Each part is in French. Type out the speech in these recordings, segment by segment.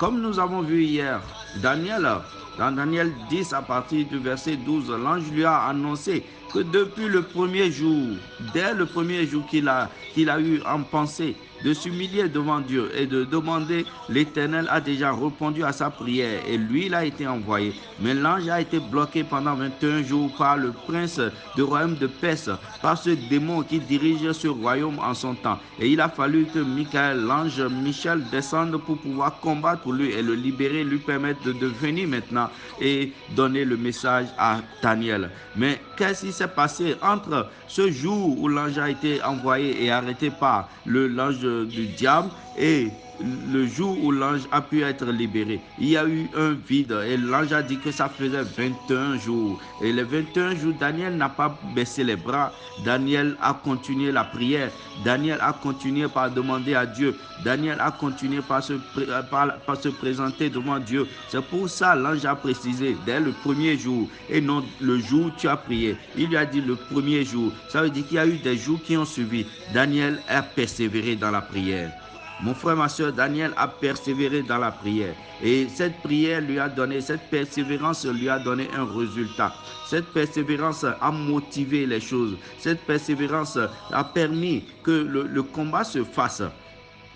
Comme nous avons vu hier, dans Daniel 10 à partir du verset 12, l'ange lui a annoncé que depuis le premier jour, dès le premier jour qu'il a eu en pensée de s'humilier devant Dieu et de demander, l'Éternel a déjà répondu à sa prière et lui, il a été envoyé. Mais l'ange a été bloqué pendant 21 jours par le prince du royaume de Perse, par ce démon qui dirige ce royaume en son temps. Et il a fallu que l'ange Michel descende pour pouvoir combattre pour lui et le libérer, lui permettre de venir maintenant et donner le message à Daniel. Mais qu'est-ce qui s'est passé entre ce jour où l'ange a été envoyé et arrêté par l'ange du diable et le jour où l'ange a pu être libéré? Il y a eu un vide et l'ange a dit que ça faisait 21 jours. Et les 21 jours, Daniel n'a pas baissé les bras. Daniel a continué la prière. Daniel a continué par demander à Dieu. Daniel a continué par se présenter devant Dieu. C'est pour ça l'ange a précisé dès le premier jour et non le jour où tu as prié. Il lui a dit le premier jour. Ça veut dire qu'il y a eu des jours qui ont suivi. Daniel a persévéré dans la prière. Mon frère, ma soeur, Daniel a persévéré dans la prière. Et cette prière lui a donné, cette persévérance lui a donné un résultat. Cette persévérance a motivé les choses. Cette persévérance a permis que le combat se fasse.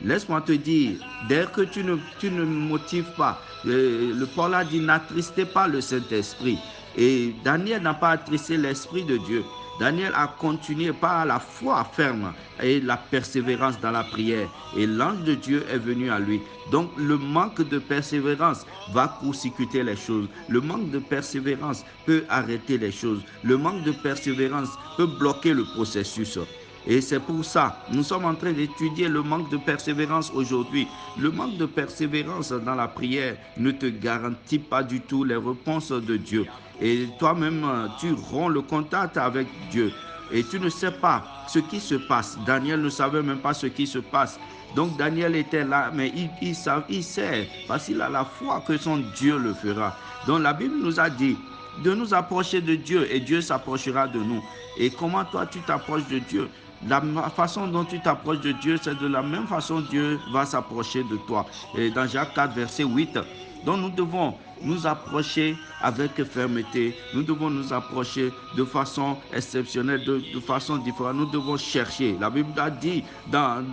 Laisse-moi te dire, dès que tu ne motives pas, le Paul a dit, n'attristez pas le Saint-Esprit. Et Daniel n'a pas attristé l'Esprit de Dieu. Daniel a continué par la foi ferme et la persévérance dans la prière. Et l'ange de Dieu est venu à lui. Donc le manque de persévérance va court-circuiter les choses. Le manque de persévérance peut arrêter les choses. Le manque de persévérance peut bloquer le processus. Et c'est pour ça, nous sommes en train d'étudier le manque de persévérance aujourd'hui. Le manque de persévérance dans la prière ne te garantit pas du tout les réponses de Dieu. Et toi-même, tu romps le contact avec Dieu. Et tu ne sais pas ce qui se passe. Daniel ne savait même pas ce qui se passe. Donc Daniel était là, mais il sait, parce qu'il a la foi que son Dieu le fera. Donc la Bible nous a dit de nous approcher de Dieu et Dieu s'approchera de nous. Et comment toi tu t'approches de Dieu? La façon dont tu t'approches de Dieu, c'est de la même façon que Dieu va s'approcher de toi. Et dans Jacques 4, verset 8, donc nous devons nous approcher avec fermeté. Nous devons nous approcher de façon exceptionnelle, de façon différente. Nous devons chercher. La Bible a dit dans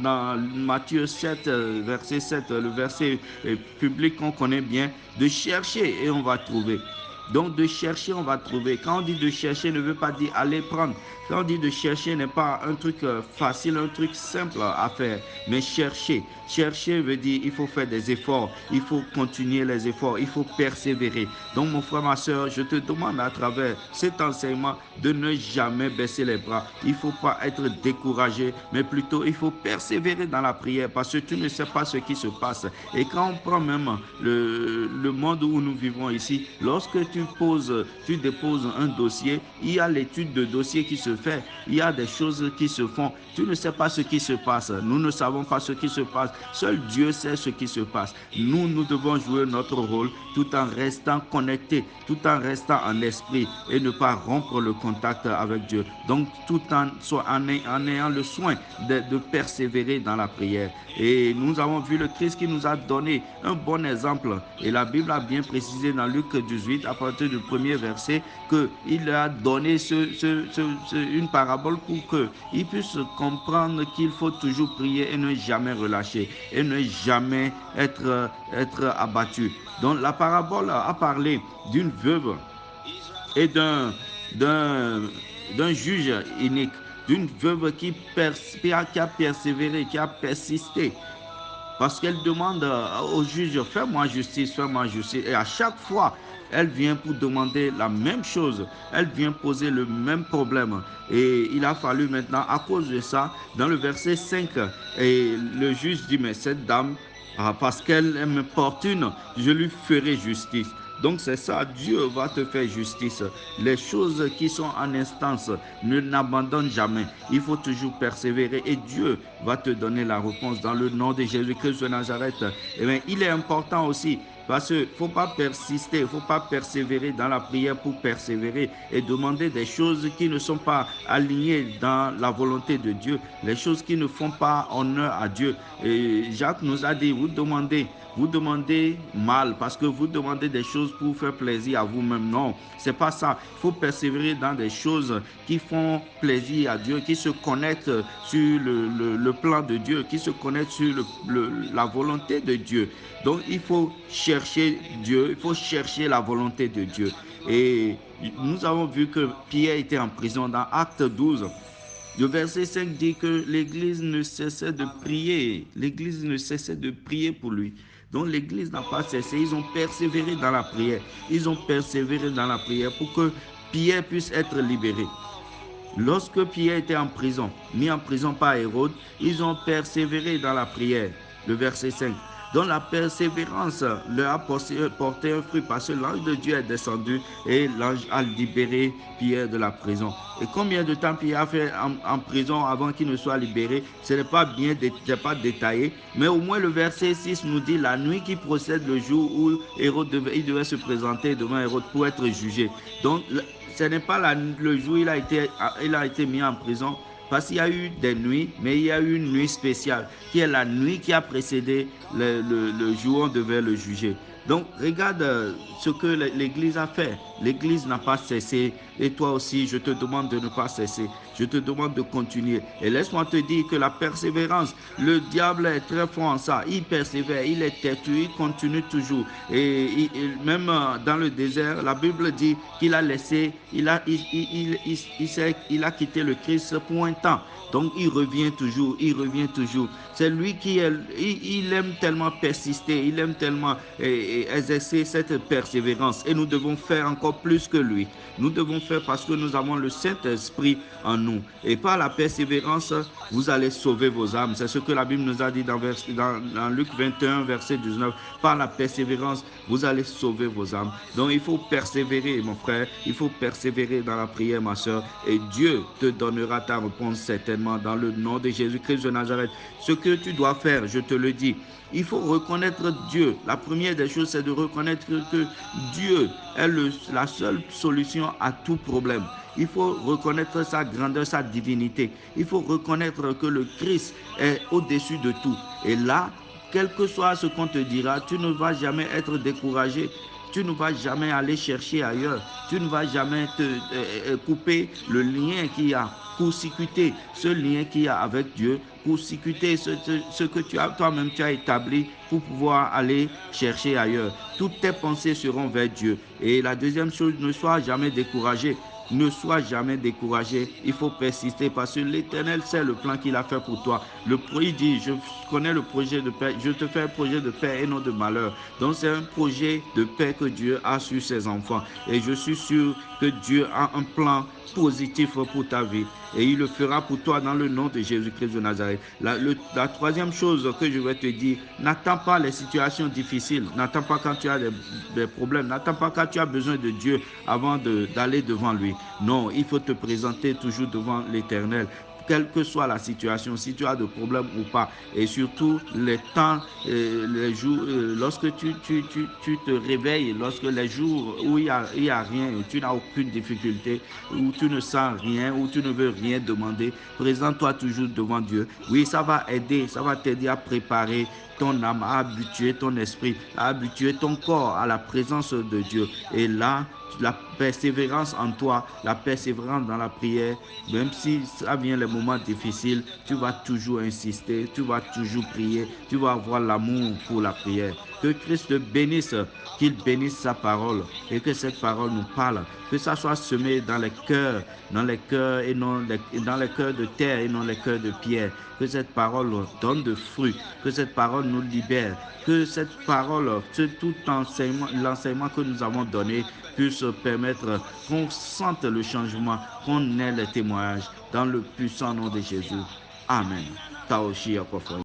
Matthieu 7, verset 7, le verset public qu'on connaît bien, de chercher et on va trouver. Donc de chercher, on va trouver. Quand on dit de chercher, ne veut pas dire aller prendre. Quand on dit de chercher, n'est pas un truc facile, un truc simple à faire. Mais chercher. Chercher veut dire il faut faire des efforts. Il faut continuer les efforts. Il faut persévérer. Donc mon frère, ma soeur, je te demande à travers cet enseignement de ne jamais baisser les bras. Il ne faut pas être découragé, mais plutôt il faut persévérer dans la prière parce que tu ne sais pas ce qui se passe. Et quand on prend même le monde où nous vivons ici, lorsque tu déposes un dossier, il y a l'étude de dossier qui se fait, il y a des choses qui se font. Tu ne sais pas ce qui se passe. Nous ne savons pas ce qui se passe. Seul Dieu sait ce qui se passe. Nous devons jouer notre rôle tout en restant connectés, tout en restant en esprit et ne pas rompre le contact avec Dieu. Donc, tout en ayant le soin de persévérer dans la prière. Et nous avons vu le Christ qui nous a donné un bon exemple. Et la Bible a bien précisé dans Luc 18, à partir du premier verset, qu'il a donné une parabole pour qu'il puisse comprendre qu'il faut toujours prier et ne jamais relâcher, et ne jamais être abattu. Donc la parabole a parlé d'une veuve et d'un juge inique, d'une veuve qui a persévéré, qui a persisté. Parce qu'elle demande au juge, fais-moi justice, fais-moi justice. Et à chaque fois, elle vient pour demander la même chose. Elle vient poser le même problème. Et il a fallu maintenant, à cause de ça, dans le verset 5, et le juge dit, mais cette dame, parce qu'elle m'importune, je lui ferai justice. Donc c'est ça, Dieu va te faire justice. Les choses qui sont en instance, ne n'abandonne jamais. Il faut toujours persévérer et Dieu va te donner la réponse dans le nom de Jésus-Christ de Nazareth. Et bien, il est important aussi Parce qu'il ne faut pas persister, il ne faut pas persévérer dans la prière pour persévérer et demander des choses qui ne sont pas alignées dans la volonté de Dieu, les choses qui ne font pas honneur à Dieu. Et Jacques nous a dit, vous demandez mal parce que vous demandez des choses pour faire plaisir à vous-même. Non, c'est pas ça. Il faut persévérer dans des choses qui font plaisir à Dieu, qui se connectent sur le plan de Dieu, qui se connectent sur la volonté de Dieu. Donc, il faut chercher Dieu, il faut chercher la volonté de Dieu. Et nous avons vu que Pierre était en prison dans Acte 12. Le verset 5 dit que l'Église ne cessait de prier. L'Église ne cessait de prier pour lui. Donc l'Église n'a pas cessé. Ils ont persévéré dans la prière. Ils ont persévéré dans la prière pour que Pierre puisse être libéré. Lorsque Pierre était en prison, mis en prison par Hérode, ils ont persévéré dans la prière. Le verset 5. Donc la persévérance leur a porté un fruit parce que l'ange de Dieu est descendu et l'ange a libéré Pierre de la prison. Et combien de temps Pierre a fait en prison avant qu'il ne soit libéré? Ce n'est pas pas détaillé, mais au moins le verset 6 nous dit la nuit qui procède le jour où Hérode devait se présenter devant Hérode pour être jugé. Donc ce n'est pas le jour où il a été mis en prison, parce qu'il y a eu des nuits, mais il y a eu une nuit spéciale, qui est la nuit qui a précédé le jour où on devait le juger. Donc, regarde ce que l'Église a fait. L'Église n'a pas cessé. Et toi aussi, je te demande de ne pas cesser. Je te demande de continuer. Et laisse-moi te dire que la persévérance, le diable est très fort en ça. Il persévère, il est têtu, il continue toujours. Et même dans le désert, la Bible dit qu'il a laissé, il a quitté le Christ pour un temps. Donc, il revient toujours, il revient toujours. C'est lui qui il aime tellement persister, il aime tellement exercer cette persévérance. Et nous devons faire encore plus que lui. Nous devons faire parce que nous avons le Saint-Esprit en nous. Et par la persévérance, vous allez sauver vos âmes. C'est ce que la Bible nous a dit dans Luc 21, verset 19. Par la persévérance, vous allez sauver vos âmes. Donc, il faut persévérer, mon frère. Il faut persévérer dans la prière, ma soeur. Et Dieu te donnera ta réponse certainement dans le nom de Jésus-Christ de Nazareth. Ce que tu dois faire, je te le dis, il faut reconnaître Dieu. La première des choses, c'est de reconnaître que Dieu est la seule solution à tout problème. Il faut reconnaître sa grandeur, sa divinité. Il faut reconnaître que le Christ est au-dessus de tout. Et là, quel que soit ce qu'on te dira, tu ne vas jamais être découragé. Tu ne vas jamais aller chercher ailleurs. Tu ne vas jamais te couper le lien qu'il y a, court-circuiter ce lien qu'il y a avec Dieu, court-circuiter ce que toi-même tu as établi pour pouvoir aller chercher ailleurs. Toutes tes pensées seront vers Dieu. Et la deuxième chose, ne sois jamais découragé. Ne sois jamais découragé, il faut persister parce que l'Éternel sait le plan qu'il a fait pour toi. Il dit, je connais le projet de paix, je te fais un projet de paix et non de malheur. Donc c'est un projet de paix que Dieu a sur ses enfants. Et je suis sûr que Dieu a un plan positif pour ta vie. Et il le fera pour toi dans le nom de Jésus-Christ de Nazareth. La troisième chose que je vais te dire, n'attends pas les situations difficiles. N'attends pas quand tu as des problèmes. N'attends pas quand tu as besoin de Dieu avant d'aller devant lui. Non, il faut te présenter toujours devant l'Éternel. Quelle que soit la situation, si tu as de problèmes ou pas, et surtout les temps, les jours, lorsque tu te réveilles, lorsque les jours où il y a rien, et tu n'as aucune difficulté, où tu ne sens rien, où tu ne veux rien demander, présente-toi toujours devant Dieu. Oui, ça va t'aider à préparer ton âme, à habituer ton esprit, à habituer ton corps à la présence de Dieu. Et là, la persévérance en toi, la persévérance dans la prière, même si ça vient les moments difficiles, tu vas toujours insister, tu vas toujours prier, tu vas avoir l'amour pour la prière. Que Christ te bénisse, qu'il bénisse sa parole et que cette parole nous parle, que ça soit semé dans les cœurs et non dans les cœurs de terre et non les cœurs de pierre. Que cette parole donne de fruits, que cette parole nous libère, que cette parole, tout l'enseignement que nous avons donné puisse permettre qu'on sente le changement, qu'on ait les témoignages dans le puissant nom de Jésus. Amen. Taoshi Akofo.